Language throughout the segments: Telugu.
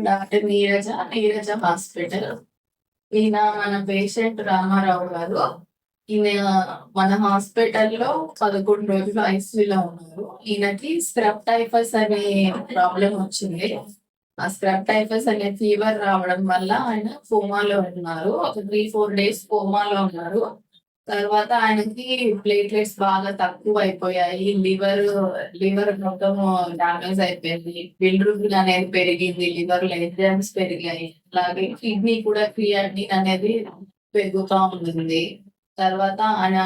Doctor Neeraja hospital. ఈయన మన పేషెంట్ రామారావు గారు. ఈయన మన హాస్పిటల్లో 11 రోజులు ఐసీయూలో ఉన్నారు. ఈయనకి స్క్రబ్ టైఫస్ అనే ప్రాబ్లం వచ్చింది. ఆ స్క్రబ్ టైఫస్ అనే ఫీవర్ రావడం వల్ల ఆయన కోమాలో ఉన్నారు. ఒక 3-4 డేస్ కోమాలో ఉన్నారు. తర్వాత ఆయనకి ప్లేట్లెట్స్ బాగా తక్కువ అయిపోయాయి. లివర్ మొత్తం డామేజ్ అయిపోయింది. బిలిరూబిన్ అనేది పెరిగింది. లివర్‌లో ఎంజైమ్స్ పెరిగాయి. అలాగే కిడ్నీ కూడా క్రియాటినిన్ అనేది పెరుగుతా ఉంటుంది. తర్వాత ఆయన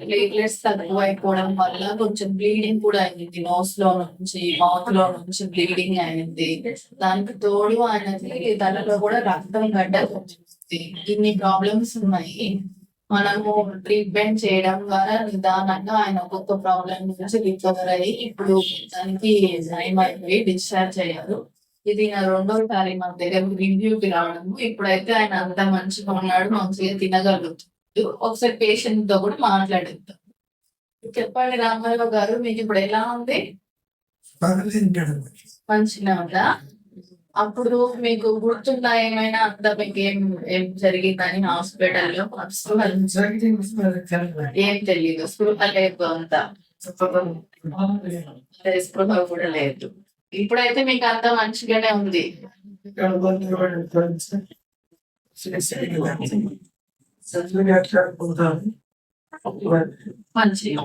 ప్లేట్లెట్స్ తక్కువైపోవడం వల్ల కొంచెం బ్లీడింగ్ కూడా అయింది. నోస్‌లో నుంచి, మౌత్‌లో నుంచి బ్లీడింగ్ అయింది. దానికి తోడు ఆయనకి తలలో కూడా రక్తం గడ్డకొచ్చింది. ఇన్ని ప్రాబ్లమ్స్ ఉన్నాయి. మనము ట్రీట్మెంట్ చేయడం ద్వారా నిదానంగా ఆయన ఒక్కొక్క ప్రాబ్లమ్ నుంచి రికవర్ అయ్యి ఇప్పుడు దానికి నయం అయిపోయి డిశ్చార్జ్ అయ్యారు. ఇది నా రెండోసారి మన దగ్గరికి రివ్యూకి రావడము. ఇప్పుడైతే ఆయన అంతా మంచిగా ఉన్నాడు. మంచిగా తినగలుగుతున్నాడు. ఒకసారి పేషెంట్ తో కూడా మాట్లాడిద్దాం. చెప్పండి రామారావు గారు, మీకు ఇప్పుడు ఎలా ఉంది? మంచిగా ఉందా? అప్పుడు మీకు గుర్తుందా ఏమైనా అంతా మీకు ఏం జరిగిందని హాస్పిటల్లో? ఏం తెలియదు, స్పృహ లేదు, అంతా స్పృహ కూడా లేదు. ఇప్పుడైతే మీకు అంతా మంచిగానే ఉంది. మంచిగా